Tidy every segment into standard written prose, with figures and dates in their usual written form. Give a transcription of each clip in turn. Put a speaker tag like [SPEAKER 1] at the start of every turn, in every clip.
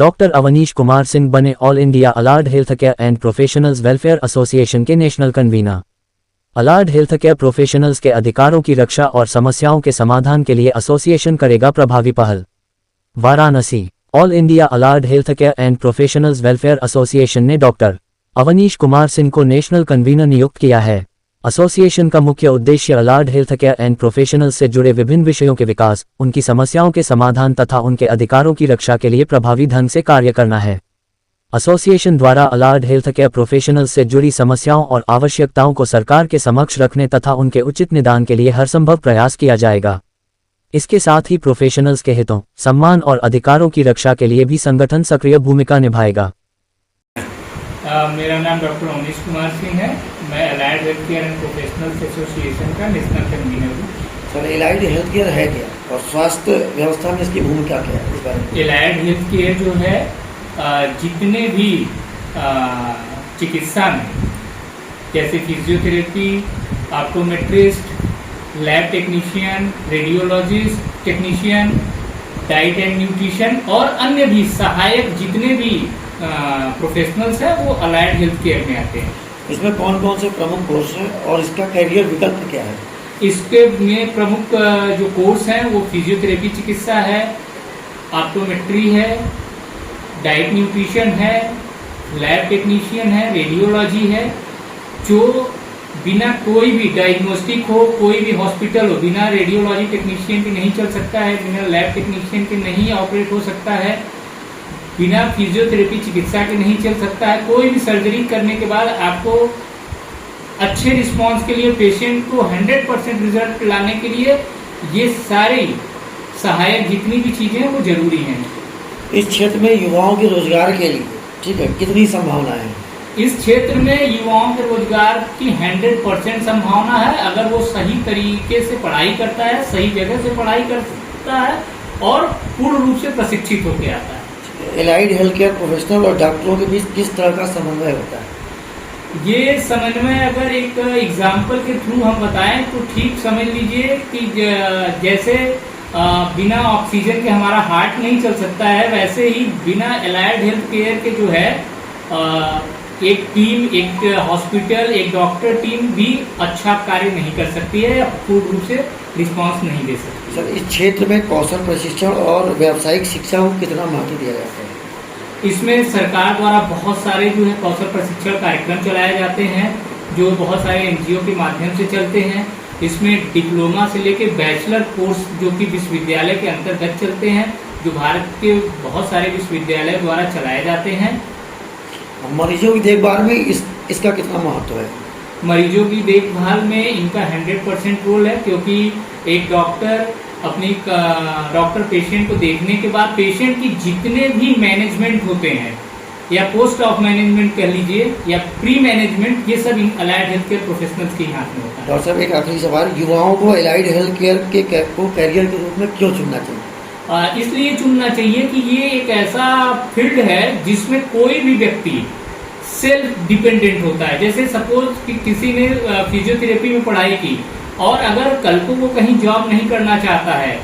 [SPEAKER 1] Doctor Awanish Kumar Singh बने all India allied health care and professionals welfare association के national convener. Allied health care professionals के अधिकारों की रक्षा और समस्याओं के समाधान के लिए एसोसिएशन करेगा प्रभावी पहल। Varanasi. All India allied health care and professionals welfare association ने डॉक्टर अवनीश कुमार सिंह को नेशनल कन्वीनर नियुक्त किया है। एसोसिएशन का मुख्य उद्देश्य अलार्ड हेल्थ केयर एंड प्रोफेशनल्स से जुड़े विभिन्न विषयों के विकास, उनकी समस्याओं के समाधान तथा उनके अधिकारों की रक्षा के लिए प्रभावी ढंग से कार्य करना है। एसोसिएशन द्वारा अलार्ड हेल्थ केयर प्रोफेशनल्स से जुड़ी समस्याओं और आवश्यकताओं को सरकार के समक्ष रखने तथा उनके उचित निदान के लिए हर संभव प्रयास किया जाएगा। इसके साथ ही प्रोफेशनल्स के हितों, सम्मान और अधिकारों की रक्षा के लिए भी संगठन सक्रिय भूमिका निभाएगा।
[SPEAKER 2] मेरा नाम डॉक्टर अवनीश कुमार सिंह है। मैं allied health care and professionals association का नेशनल कन्वीनर हूँ।
[SPEAKER 3] सर, अलाइड हेल्थ केयर है क्या और स्वास्थ्य व्यवस्था में इसकी भूमिका क्या है, इस बारे में?
[SPEAKER 2] अलाइड हेल्थ केयर जो है जितने भी चिकित्सा में जैसे physiotherapy, optometrist, lab technician, radiologist technician, diet and nutrition और अन्य भी सहायक जितने भी प्रोफेशनल्स हैं वो अलाइड हेल्थ केयर में आते हैं।
[SPEAKER 3] इसमें कौन कौन से प्रमुख कोर्स हैं और इसका कैरियर विकल्प क्या है?
[SPEAKER 2] इसके में प्रमुख जो कोर्स हैं वो फिजियोथेरेपी चिकित्सा है, ऑप्टोमेट्री है, डाइट न्यूट्रिशन है, लैब टेक्नीशियन है, रेडियोलॉजी है। जो बिना कोई भी डायग्नोस्टिक हो, कोई भी हॉस्पिटल हो, बिना रेडियोलॉजी टेक्नीशियन के नहीं चल सकता है, बिना लैब टेक्नीशियन के नहीं ऑपरेट हो सकता है, बिना फिजियोथेरेपी चिकित्सा के नहीं चल सकता है। कोई भी सर्जरी करने के बाद आपको अच्छे रिस्पांस के लिए, पेशेंट को 100% रिजल्ट लाने के लिए ये सारी सहायक जितनी भी चीजें हैं वो जरूरी हैं।
[SPEAKER 3] इस क्षेत्र में युवाओं के रोजगार के लिए, ठीक है, कितनी संभावना है?
[SPEAKER 2] इस क्षेत्र में युवाओं के रोजगार की 100% संभावना है, अगर वो सही तरीके से पढ़ाई करता है, सही जगह से पढ़ाई करता है और पूर्ण रूप से प्रशिक्षित होकर आता है।
[SPEAKER 3] अलाइड हेल्थ केयर प्रोफेशनल और डॉक्टरों के बीच किस तरह का समन्वय होता है?
[SPEAKER 2] ये समन्वय अगर एक एग्जाम्पल के थ्रू हम बताएं तो ठीक समझ लीजिए कि जैसे बिना ऑक्सीजन के हमारा हार्ट नहीं चल सकता है, वैसे ही बिना अलाइड हेल्थ केयर के जो है एक टीम, एक हॉस्पिटल, एक डॉक्टर टीम भी अच्छा कार्य नहीं कर सकती है या पूर्ण रूप से रिस्पांस नहीं दे सकती।
[SPEAKER 3] सर, इस क्षेत्र में कौशल प्रशिक्षण और व्यावसायिक शिक्षा को कितना महत्व दिया जाता है?
[SPEAKER 2] इसमें सरकार द्वारा बहुत सारे जो है कौशल प्रशिक्षण कार्यक्रम चलाए जाते हैं, जो बहुत सारे एनजीओ के माध्यम से चलते हैं। इसमें डिप्लोमा से लेके बैचलर कोर्स जो कि विश्वविद्यालय के अंतर्गत चलते हैं, जो भारत के बहुत सारे विश्वविद्यालय द्वारा चलाए जाते हैं।
[SPEAKER 3] मरीजों की देखभाल में इसका कितना महत्व है?
[SPEAKER 2] मरीजों की देखभाल में इनका 100% रोल है, क्योंकि एक डॉक्टर पेशेंट को देखने के बाद पेशेंट की जितने भी मैनेजमेंट होते हैं या पोस्ट ऑफ मैनेजमेंट कह लीजिए या प्री मैनेजमेंट, ये सब अलाइड हेल्थ केयर प्रोफेशनल्स के हाथ में होता है।
[SPEAKER 3] डॉक्टर साहब, एक आखिरी सवाल, युवाओं को अलाइड हेल्थ केयर को कैरियर के रूप में क्यों चुनना चाहिए?
[SPEAKER 2] इसलिए चुनना चाहिए कि ये एक ऐसा फील्ड है जिसमें कोई भी व्यक्ति सेल्फ डिपेंडेंट होता है। जैसे सपोज कि किसी ने फिजियोथेरेपी में पढ़ाई की और अगर कल को वो कहीं जॉब नहीं करना चाहता है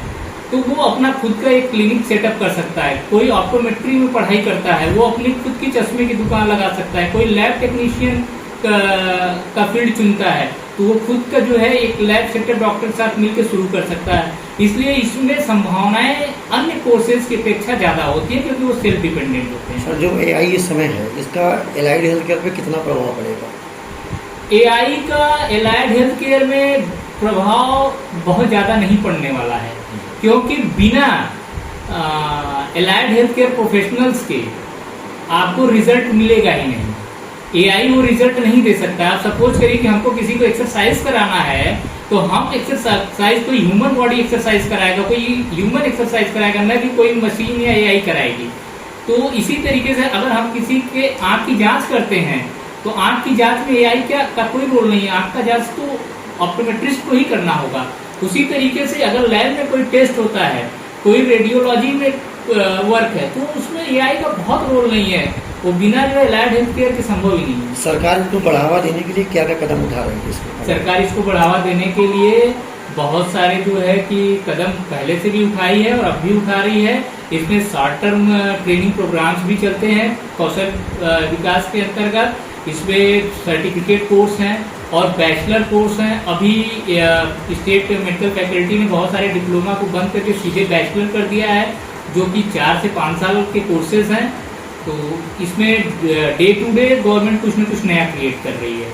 [SPEAKER 2] तो वो अपना खुद का एक क्लिनिक सेटअप कर सकता है। कोई ऑप्टोमेट्री में पढ़ाई करता है, वो अपनी खुद की चश्मे की दुकान लगा सकता है। कोई लैब टेक्नीशियन का फील्ड चुनता है तो वो खुद का जो है एक लैब सेटअप डॉक्टर के साथ मिलकर शुरू कर सकता है। इसलिए इसमें संभावनाएं अन्य कोर्सेज की अपेक्षा ज़्यादा होती है, क्योंकि वो सेल्फ डिपेंडेंट होते हैं।
[SPEAKER 3] सर, जो AI इस समय है, इसका अलाइड हेल्थ केयर पे कितना प्रभाव पड़ेगा?
[SPEAKER 2] AI का अलाइड हेल्थ केयर में प्रभाव बहुत ज़्यादा नहीं पड़ने वाला है, क्योंकि बिना अलाइड हेल्थ केयर प्रोफेशनल्स के आपको रिजल्ट मिलेगा ही नहीं। AI वो रिजल्ट नहीं दे सकता। आप सपोज करिए कि हमको किसी को एक्सरसाइज कराना है तो हम एक्सरसाइज कोई ह्यूमन बॉडी एक्सरसाइज कराएगा, कोई ह्यूमन एक्सरसाइज कराएगा, न कि कोई मशीन या AI कराएगी। तो इसी तरीके से अगर हम किसी के आँख की जांच करते हैं तो आँख की जांच में AI का कोई रोल नहीं है। आँख का जांच तो ऑप्टोमेट्रिस्ट को ही करना होगा। उसी तरीके से अगर लैब में कोई टेस्ट होता है, कोई रेडियोलॉजी में वर्क है, तो उसमें AI का बहुत रोल नहीं है। वो बिना जो है अलाइड हेल्थ केयर के संभव ही नहीं है।
[SPEAKER 3] सरकार इसको बढ़ावा देने के लिए क्या क्या कदम उठा रही है?
[SPEAKER 2] सरकार इसको बढ़ावा देने के लिए बहुत सारे जो है कि कदम पहले से भी उठाई है और अब भी उठा रही है। इसमें शॉर्ट टर्म ट्रेनिंग प्रोग्राम्स भी चलते हैं कौशल विकास के अंतर्गत। इसमें सर्टिफिकेट कोर्स हैं और बैचलर कोर्स हैं। अभी स्टेट मेडिकल फैकल्टी ने बहुत सारे डिप्लोमा को बंद करके सीधे बैचलर कर दिया है, जो कि 4 से 5 साल के कोर्सेज हैं। तो इसमें डे टू डे गवर्नमेंट कुछ न कुछ नया क्रिएट कर रही है।